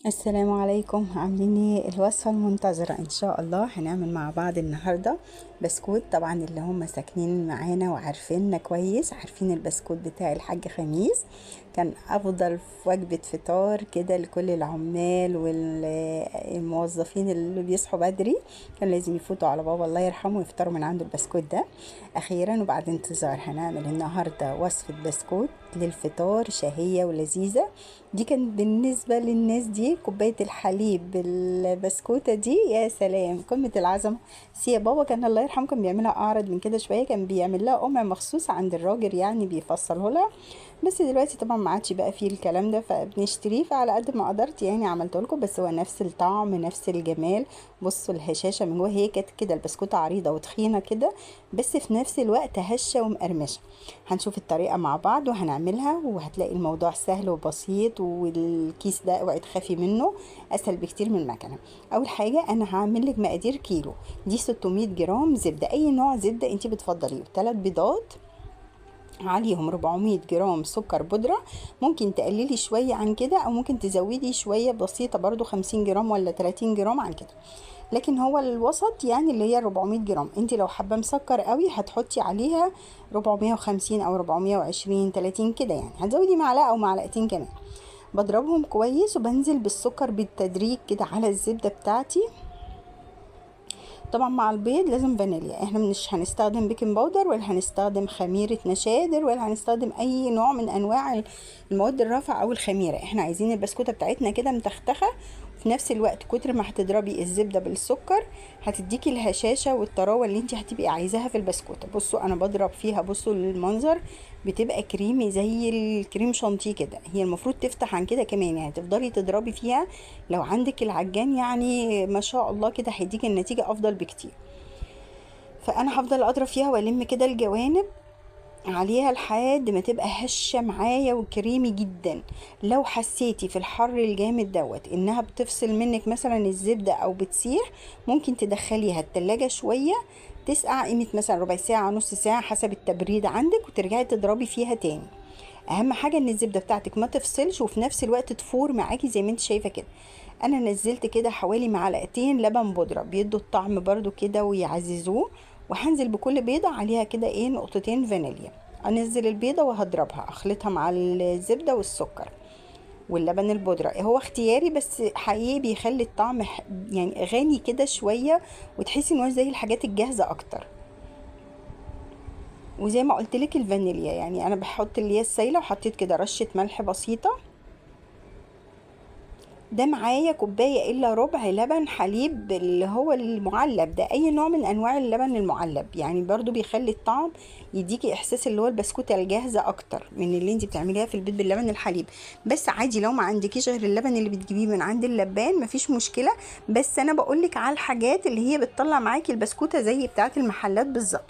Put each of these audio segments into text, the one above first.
السلام عليكم، عاملين ايه؟ الوصفة المنتظرة ان شاء الله هنعمل مع بعض النهاردة بسكوت. طبعا اللي هم ساكنين معانا وعارفيننا كويس عارفين البسكوت بتاع الحاج خميس. كان افضل وجبة فطار كده لكل العمال والموظفين اللي بيصحوا بدري، كان لازم يفوتوا على بابا الله يرحمه ويفطروا من عنده البسكوت ده. اخيرا وبعد انتظار هنعمل النهاردة وصفة بسكوت للفطار شهية ولذيذة. دي كان بالنسبة للناس دي كوباية الحليب بالبسكوتة دي، يا سلام قمة العظمة. سي بابا كان الله يرحمه كان بيعملها أعرض من كده شوية، كان بيعمل لها قمع مخصوص عند الراجل يعني بيفصله لها. بس دلوقتي طبعا ما عادش بقى فيه الكلام ده فبنشتريه، فعلى قد ما قدرت يعني عملته لكم، بس هو نفس الطعم نفس الجمال. بصوا الهشاشة من جوه، هي كانت كده البسكوتة عريضة وتخينة كده، بس في نفس الوقت هشة ومقرمشة. هنشوف الطريقة مع بعض وهنعملها، وهتلاقي الموضوع سهل وبسيط، والكيس ده اوعي تخافي منه، اسهل بكتير من المكنة. اول حاجة انا هعمل لك مقادير كيلو. دي 600 جرام زبدة، اي نوع زبدة انت بتفضليه، 3 بيضات عليهم 400 جرام سكر بودرة. ممكن تقللي شوية عن كده او ممكن تزودي شوية بسيطة برضو 50 جرام ولا 30 جرام عن كده، لكن هو الوسط يعني اللي هي 400 جرام. انت لو حابة مسكر قوي هتحطي عليها 450 او 420 30 كده، يعني هتزودي معلقة او معلقتين كمان. بضربهم كويس وبنزل بالسكر بالتدريج كده على الزبدة بتاعتي. طبعا مع البيض لازم فانيليا، احنا مش هنستخدم بيكنج باودر ولا هنستخدم خميرة نشادر ولا هنستخدم اي نوع من انواع المواد الرافعة او الخميرة. احنا عايزين البسكوتة بتاعتنا كده متختخة، في نفس الوقت كتر ما هتضربي الزبدة بالسكر هتديكي الهشاشة والطراوة اللي انت هتبقي عايزاها في البسكوتة. بصوا انا بضرب فيها، بصوا المنظر بتبقى كريمي زي الكريم شانتيه كده، هي المفروض تفتح عن كده كمان، يعني تفضلي تضربي فيها. لو عندك العجان يعني ما شاء الله كده هيديكي النتيجة افضل بكتير. فانا هفضل اضرب فيها والم كده الجوانب عليها لحد ما تبقى هشة معايا وكريمي جدا. لو حسيتي في الحر الجامد دوت انها بتفصل منك مثلا الزبدة او بتسيح، ممكن تدخليها التلاجة شوية تسقع قيمة مثلا ربع ساعة نص ساعة حسب التبريد عندك، وترجعي تضربي فيها تاني. اهم حاجة ان الزبدة بتاعتك ما تفصلش وفي نفس الوقت تفور معاكي زي ما انت شايفة كده. انا نزلت كده حوالي معلقتين لبن بودرة بيدوا الطعم برضو كده ويعززوه، وهنزل بكل بيضة عليها كده ايه نقطتين فانيليا. انزل البيضة وهضربها اخلطها مع الزبدة والسكر واللبن البودرة، هو اختياري بس حقيقي بيخلي الطعم يعني غني كده شوية، وتحسي ان هو زي الحاجات الجاهزة اكتر. وزي ما قلت لك الفانيليا يعني انا بحط اللي هي السايله، وحطيت كده رشه ملح بسيطه. ده معايا كوبايه الا ربع لبن حليب اللي هو المعلب ده، اي نوع من انواع اللبن المعلب يعني برضو بيخلي الطعم يديكي احساس اللي هو البسكوته الجاهزه اكتر من اللي انت بتعمليها في البيت باللبن الحليب. بس عادي لو ما عندكيش غير اللبن اللي بتجيبيه من عند اللبان مفيش مشكله، بس انا بقولك على الحاجات اللي هي بتطلع معاكي البسكوته زي بتاعه المحلات بالظبط.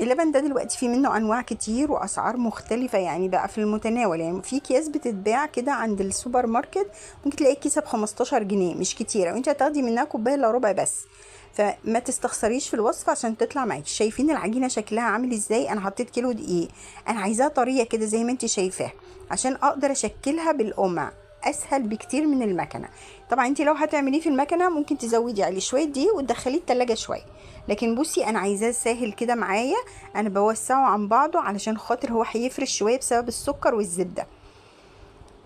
اللبن ده دلوقتي في منه انواع كتير واسعار مختلفه، يعني بقى في المتناول، يعني في اكياس بتتباع كده عند السوبر ماركت ممكن تلاقي كيسه ب 15 جنيه، مش كتيره، وانت هتاخدي منها كوبايه الا ربع بس. فما تستخسريش في الوصفه عشان تطلع معاكي. شايفين العجينه شكلها عامل ازاي؟ انا حطيت كيلو دقيق، انا عايزاها طريه كده زي ما انت شايفاها عشان اقدر اشكلها بالقمع، اسهل بكتير من المكنه. طبعا انت لو هتعمليه في المكنه ممكن تزودي عليه شويه دقيق وتدخليه التلاجة شويه، لكن بصي انا عايزاه ساهل كده معايا. انا بوسعه عن بعضه علشان خاطر هو هيفرش شويه بسبب السكر والزبده.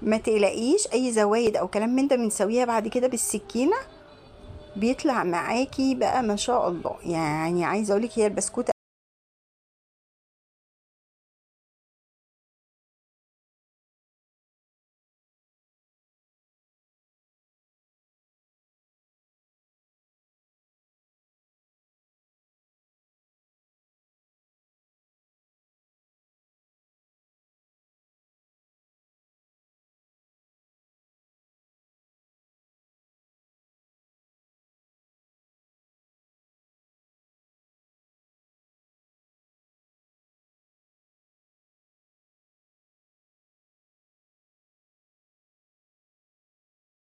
ما تقلقيش اي زوايد او كلام من ده بنسويها بعد كده بالسكينه، بيطلع معاكي بقى ما شاء الله. يعني عايزه اقولك هي البسكوته